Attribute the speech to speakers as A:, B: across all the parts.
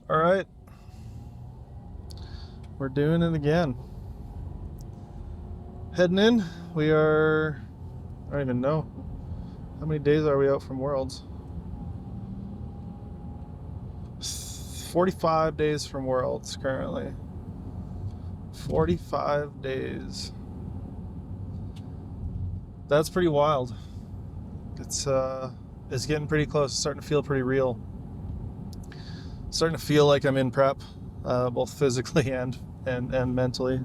A: All right, we're doing it again. Heading in. We are, I don't even know. How many days are we out from Worlds? 45 days from Worlds currently. 45 days. That's pretty wild. It's getting pretty close. It's starting to feel pretty real. Starting to feel like I'm in prep, both physically and mentally.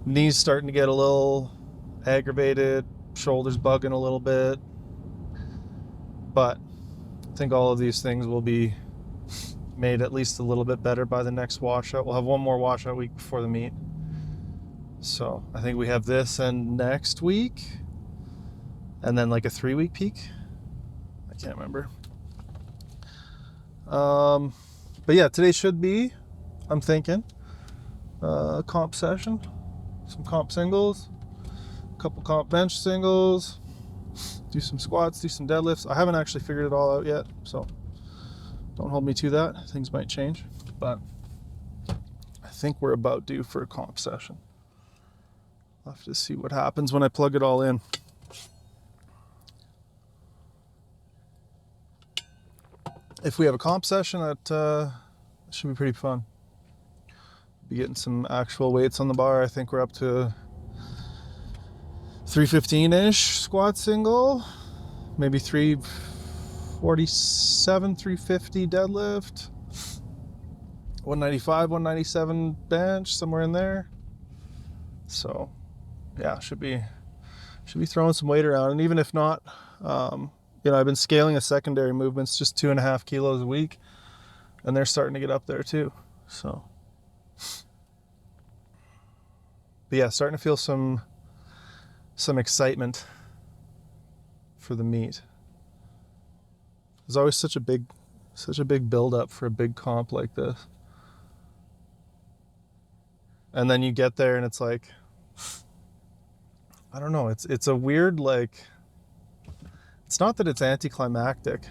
A: Knees starting to get a little aggravated, shoulders bugging a little bit. But I think all of these things will be made at least a little bit better by the next washout. We'll have one more washout week before the meet. So I think we have this and next week, and then like a 3-week peak. I can't remember. But yeah, today should be, I'm thinking, a comp session, some comp singles, a couple comp bench singles, do some squats, do some deadlifts. I haven't actually figured it all out yet, so don't hold me to that. Things might change, but I think we're about due for a comp session. I'll have to see what happens when I plug it all in. If we have a comp session, that should be pretty fun. Be getting some actual weights on the bar. I think we're up to 315-ish squat single, maybe 347, 350 deadlift, 195, 197 bench, somewhere in there. So yeah, should be throwing some weight around. And even if not, I've been scaling a secondary movements, just 2.5 kilos a week, and they're starting to get up there too. So, but yeah, starting to feel some excitement for the meet. There's always such a big build up for a big comp like this. And then you get there and it's like, I don't know, it's a weird, like, it's not that it's anticlimactic,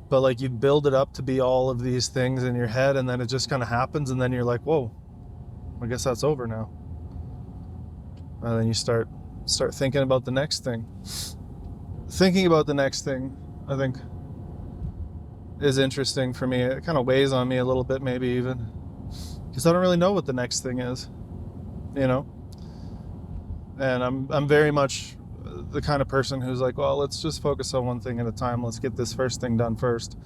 A: but like you build it up to be all of these things in your head, and then it just kind of happens, and then you're like, whoa, I guess that's over now. And then you start thinking about the next thing. Thinking about the next thing, I think, is interesting for me. It kind of weighs on me a little bit, maybe even, because I don't really know what the next thing is, and I'm very much the kind of person who's like, well, let's just focus on one thing at a time. Let's get this first thing done first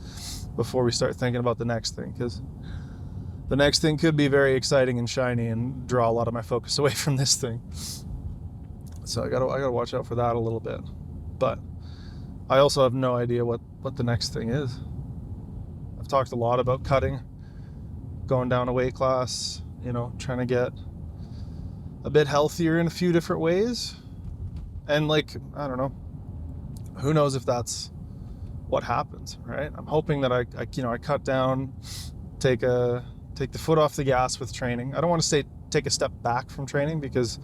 A: before we start thinking about the next thing, because the next thing could be very exciting and shiny and draw a lot of my focus away from this thing. So I gotta watch out for that a little bit. But I also have no idea what the next thing is. I've talked a lot about cutting, going down a weight class, trying to get a bit healthier in a few different ways. And like, I don't know, who knows if that's what happens, right? I'm hoping that I cut down, take the foot off the gas with training. I don't want to say take a step back from training, because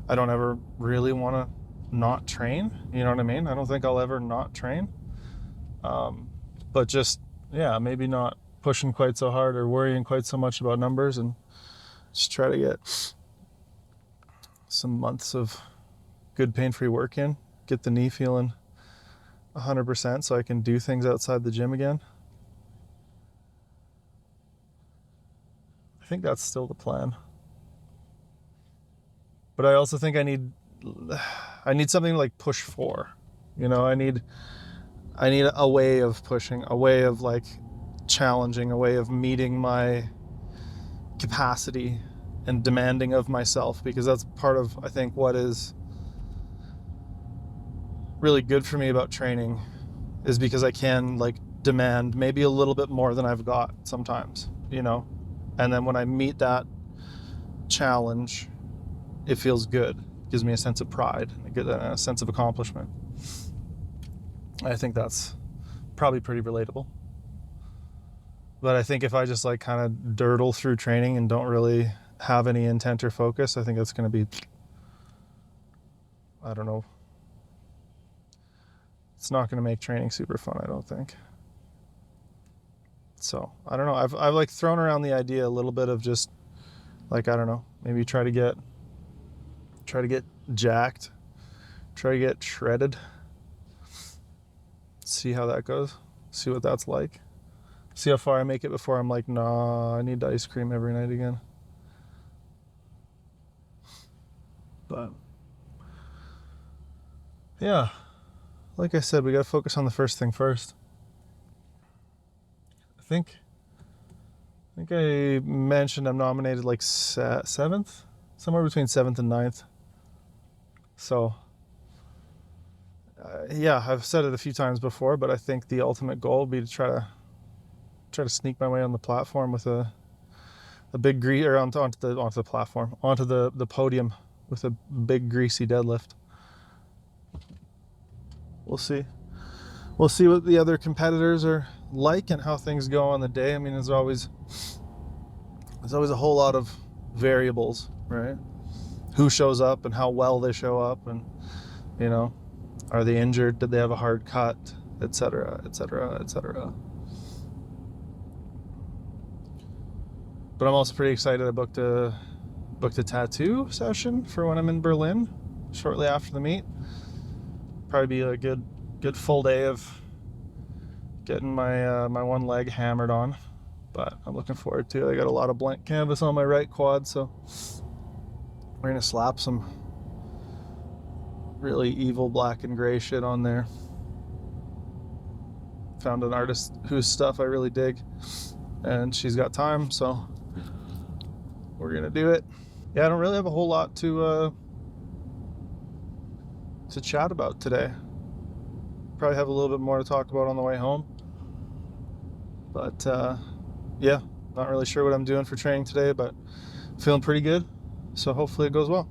A: I don't ever really want to not train. You know what I mean? I don't think I'll ever not train. But just, yeah, maybe not pushing quite so hard or worrying quite so much about numbers, and just try to get some months of good pain-free work in, get the knee feeling 100% so I can do things outside the gym again. I think that's still the plan. But I also think I need something to like push for. I need a way of pushing, a way of like challenging, a way of meeting my capacity and demanding of myself, because that's part of, I think, what is really good for me about training, is because I can like demand maybe a little bit more than I've got sometimes, and then when I meet that challenge, it feels good. It gives me a sense of pride, a sense of accomplishment. I think that's probably pretty relatable. But I think if I just like kind of durdle through training and don't really have any intent or focus, I think that's going to be, I don't know, it's not going to make training super fun, I don't think. So I don't know. I've like thrown around the idea a little bit of just like, I don't know, maybe try to get jacked, try to get shredded, see how that goes, see what that's like, see how far I make it before I'm like, nah, I need ice cream every night again. But yeah, like I said, we got to focus on the first thing first. I think I mentioned I'm nominated like seventh, somewhere between seventh and ninth. So yeah, I've said it a few times before, but I think the ultimate goal would be to try to sneak my way on the platform with a big or onto the platform, onto the podium with a big greasy deadlift. We'll see. We'll see what the other competitors are like and how things go on the day. I mean, there's always a whole lot of variables, right? Who shows up and how well they show up, and you know, are they injured? Did they have a hard cut, etc., etc., etc. But I'm also pretty excited. I booked a tattoo session for when I'm in Berlin shortly after the meet. Probably be a good full day of getting my my one leg hammered on, but I'm looking forward to it. I got a lot of blank canvas on my right quad, so we're gonna slap some really evil black and gray shit on there. Found an artist whose stuff I really dig, and she's got time, so we're gonna do it. Yeah, I don't really have a whole lot to chat about today. Probably have a little bit more to talk about on the way home, but yeah, not really sure what I'm doing for training today, but feeling pretty good, so hopefully it goes well.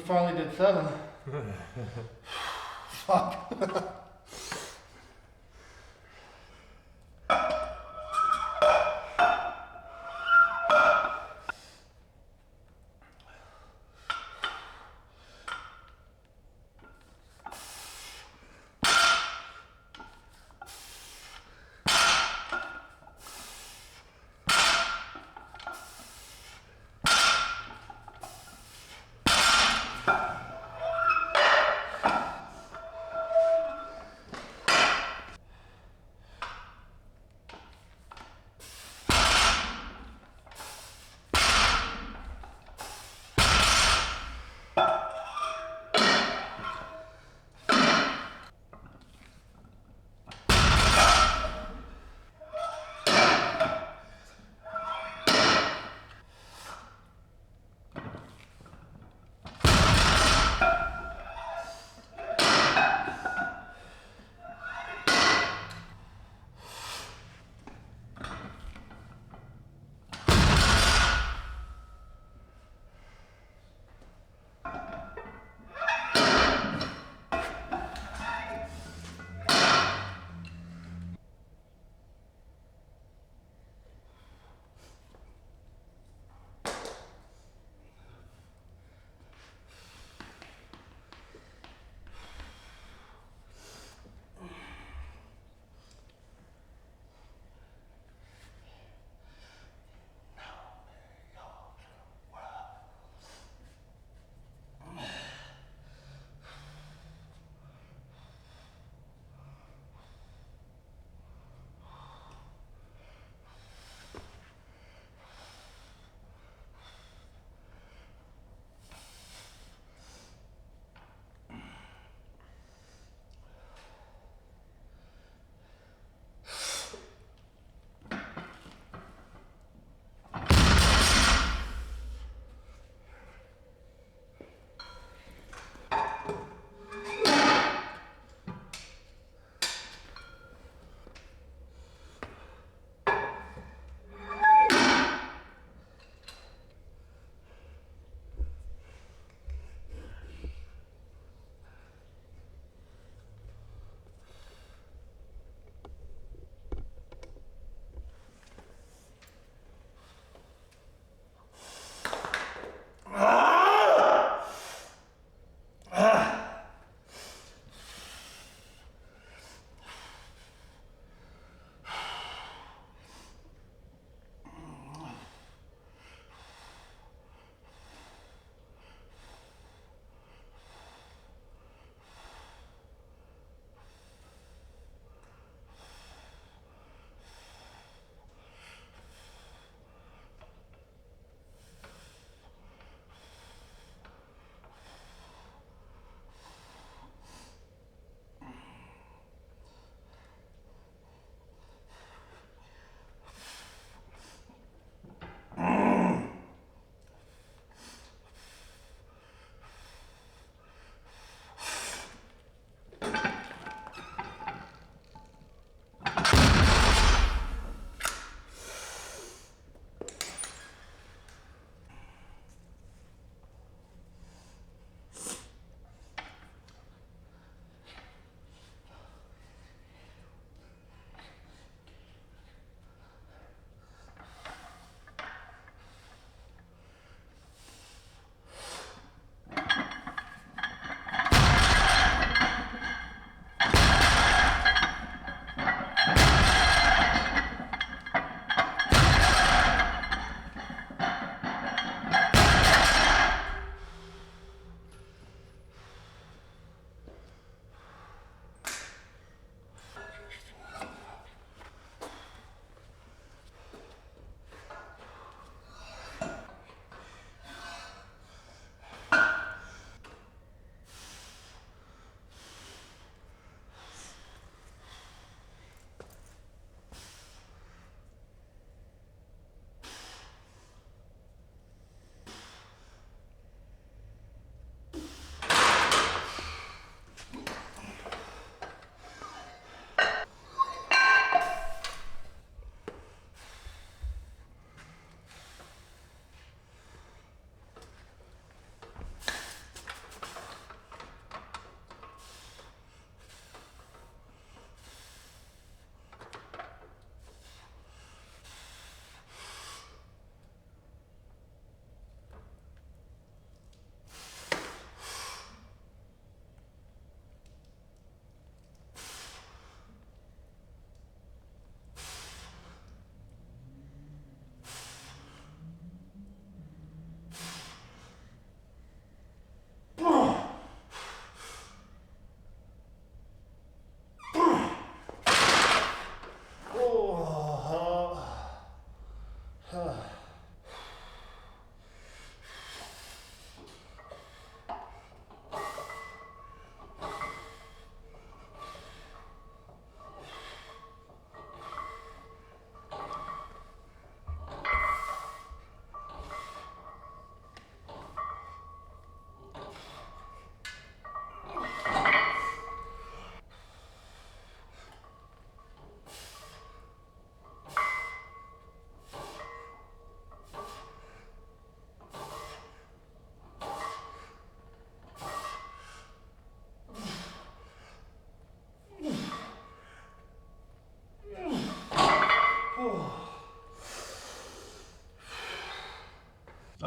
B: finally did 7. Fuck.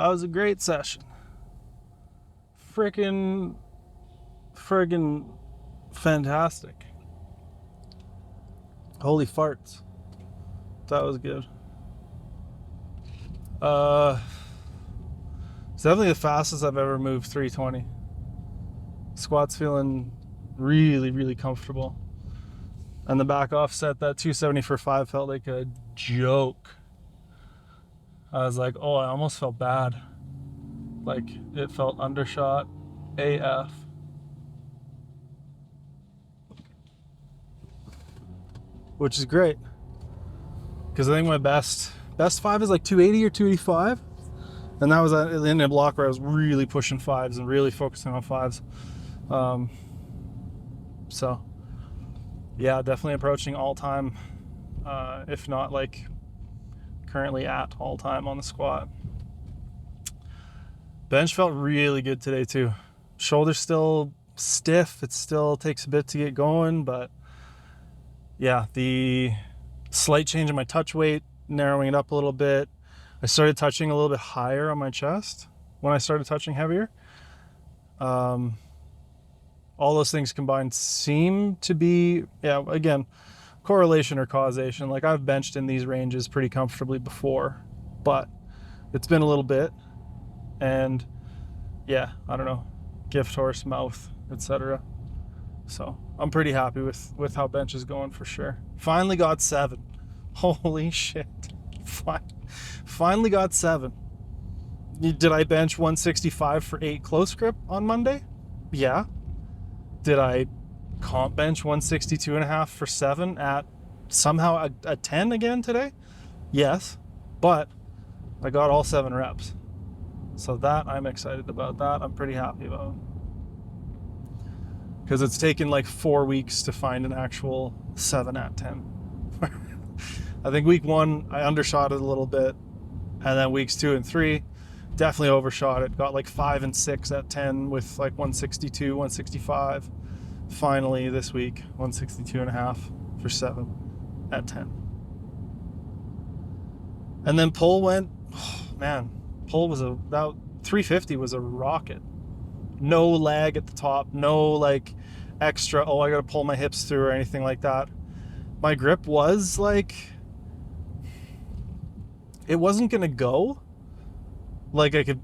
A: That was a great session. Friggin' fantastic. Holy farts. That was good. It's definitely the fastest I've ever moved 320. Squat's feeling really, really comfortable. And the back offset, that 270 for 5 felt like a joke. I was like, oh, I almost felt bad. Like, it felt undershot AF. Which is great. Because I think my best 5 is like 280 or 285. And that was in a block where I was really pushing 5s and really focusing on 5s. So, yeah, definitely approaching all-time, if not like currently at all-time on the squat. Bench felt really good today too. Shoulder's still stiff. It still takes a bit to get going, but yeah, the slight change in my touch weight, narrowing it up a little bit. I started touching a little bit higher on my chest when I started touching heavier. All those things combined seem to be, yeah, again, correlation or causation. Like, I've benched in these ranges pretty comfortably before, but it's been a little bit. And yeah, I don't know, gift horse, mouth, etc. So I'm pretty happy with how bench is going for sure. Finally got 7. Holy shit. Finally got 7. Did I bench 165 for 8 close grip on Monday? Yeah. Did I comp bench 162.5 for 7 at somehow a 10 again today? Yes. But I got all 7 reps. So that I'm excited about. That I'm pretty happy about. Because it's taken like 4 weeks to find an actual 7 at 10. I think week 1, I undershot it a little bit. And then weeks 2 and 3, definitely overshot it. Got like 5 and 6 at 10 with like 162, 165. Finally this week, 162.5 for 7 at 10. And then pull went, oh, man, pull was that 350 was a rocket. No lag at the top, no like extra, oh, I gotta pull my hips through or anything like that. My grip was like, it wasn't gonna go. Like, I could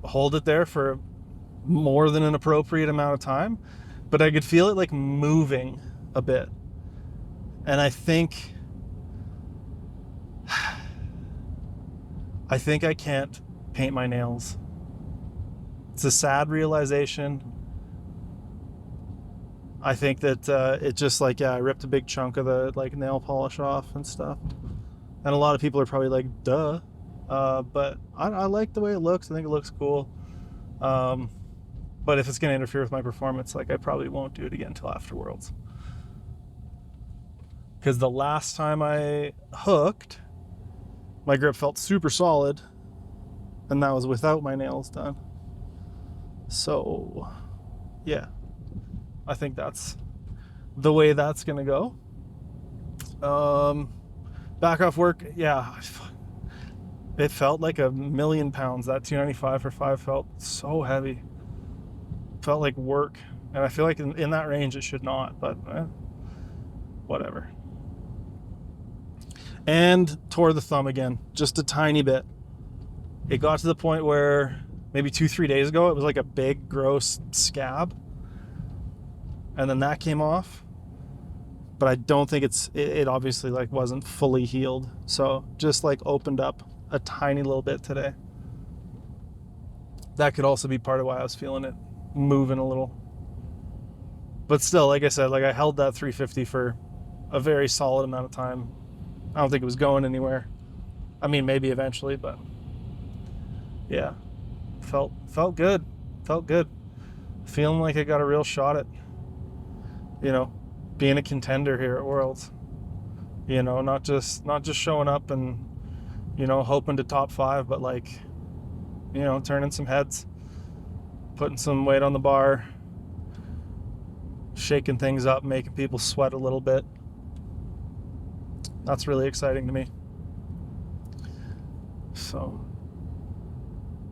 A: hold it there for more than an appropriate amount of time, but I could feel it like moving a bit. And I think I can't paint my nails. It's a sad realization. I think that it just like, yeah, I ripped a big chunk of the like nail polish off and stuff. And a lot of people are probably like, duh. But I like the way it looks. I think it looks cool. But if it's going to interfere with my performance, like, I probably won't do it again until after Worlds. Because the last time I hooked, my grip felt super solid, and that was without my nails done. So, yeah, I think that's the way that's going to go. Back off work, yeah, it felt like 1,000,000 pounds. That 295 for 5 felt so heavy. Felt like work. And I feel like in that range it should not, but whatever. And tore the thumb again, just a tiny bit. It got to the point where maybe 2-3 days ago, it was like a big, gross scab. And then that came off. But I don't think it obviously like wasn't fully healed. So just like opened up a tiny little bit today. That could also be part of why I was feeling it moving a little. But still, like I said, like I held that 350 for a very solid amount of time. I don't think it was going anywhere. I mean, maybe eventually, but yeah, felt good. Felt good. Feeling like I got a real shot at, being a contender here at Worlds. Not just showing up and, hoping to top 5, but like, turning some heads, putting some weight on the bar, shaking things up, making people sweat a little bit. That's really exciting to me. So,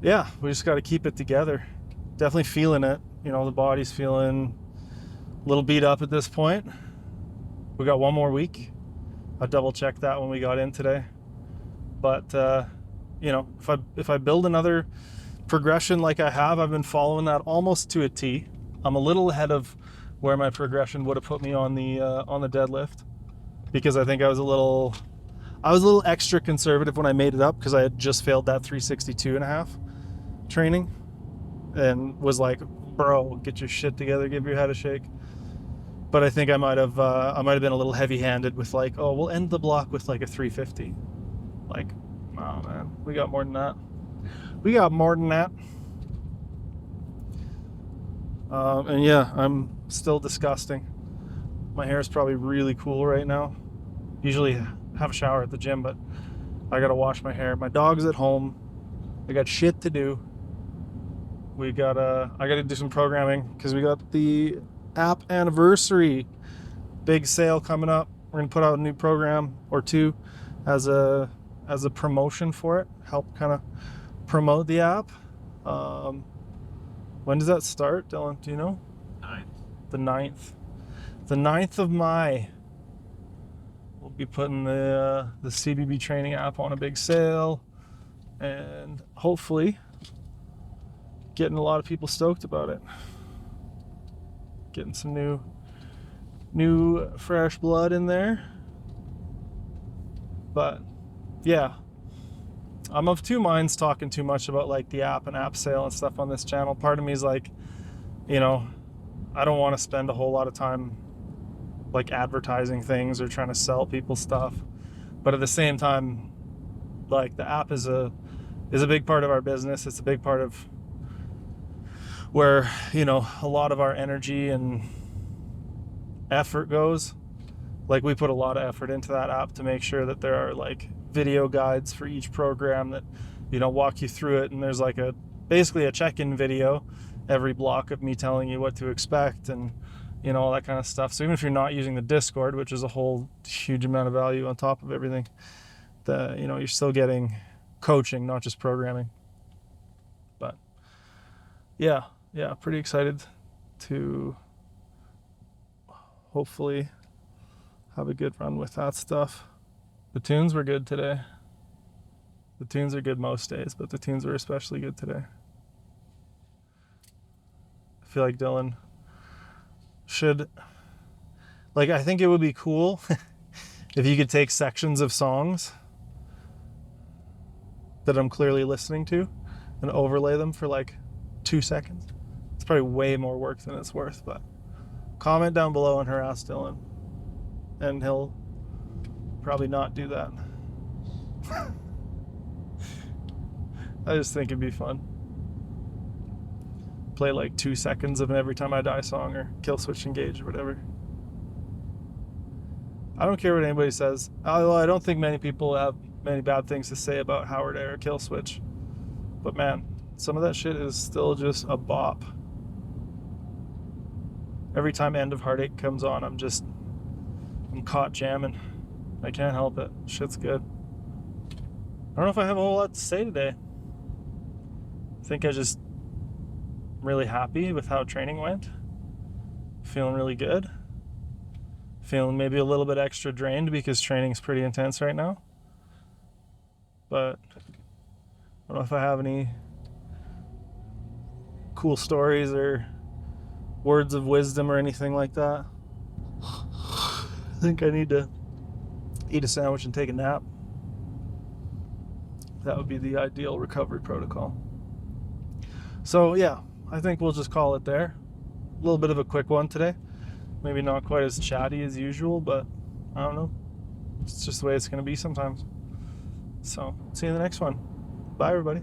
A: yeah, we just got to keep it together. Definitely feeling it. You know, the body's feeling a little beat up at this point. We got one more week. I double checked that when we got in today. But you know, if I build another progression like I've been following that almost to a T. I'm a little ahead of where my progression would have put me on the deadlift, because I think I was a little extra conservative when I made it up, because I had just failed that 362.5 training and was like, bro, get your shit together, give your head a shake. But I think I might have been a little heavy-handed with like, oh, we'll end the block with like a 350. Like, oh man, we got more than that. And yeah, I'm still disgusting. My hair is probably really cool right now. Usually have a shower at the gym, but I gotta wash my hair. My dog's at home. I got shit to do. I gotta do some programming because we got the app anniversary big sale coming up. We're gonna put out a new program or two as a promotion for it. Help kind of promote the app. When does that start, Dylan? Do you know?
B: 9th.
A: The 9th. The 9th of May. We'll be putting the CBB training app on a big sale, and hopefully getting a lot of people stoked about it. Getting some new fresh blood in there. But yeah, I'm of two minds talking too much about like the app and app sale and stuff on this channel. Part of me is like, you know, I don't want to spend a whole lot of time like advertising things or trying to sell people stuff. But at the same time, like the app is a big part of our business. It's a big part of where, you know, a lot of our energy and effort goes. Like we put a lot of effort into that app to make sure that there are like video guides for each program that, you know, walk you through it, and there's like basically a check-in video every block of me telling you what to expect and, you know, all that kind of stuff. So even if you're not using the Discord, which is a whole huge amount of value on top of everything, you know, you're still getting coaching, not just programming. But yeah, pretty excited to hopefully have a good run with that stuff. The tunes were good today. The tunes are good most days, but the tunes were especially good today. I feel like Dylan should, like, I think it would be cool if you could take sections of songs that I'm clearly listening to and overlay them for like 2 seconds. It's probably way more work than it's worth, but comment down below and harass Dylan, and he'll probably not do that. I just think it'd be fun. Play like 2 seconds of an Every Time I Die song or Kill Switch Engage or whatever. I don't care what anybody says. Although I don't think many people have many bad things to say about Howard era Kill Switch. But man, some of that shit is still just a bop. Every time End of Heartache comes on, I'm caught jamming. I can't help it. Shit's good. I don't know if I have a whole lot to say today. I think I'm really happy with how training went. Feeling really good. Feeling maybe a little bit extra drained because training's pretty intense right now. But I don't know if I have any cool stories or words of wisdom or anything like that. I think I need to eat a sandwich and take a nap. That would be the ideal recovery protocol. So yeah, I think we'll just call it there. A little bit of a quick one today. Maybe not quite as chatty as usual, but I don't know. It's just the way it's going to be sometimes. So see you in the next one. Bye, everybody.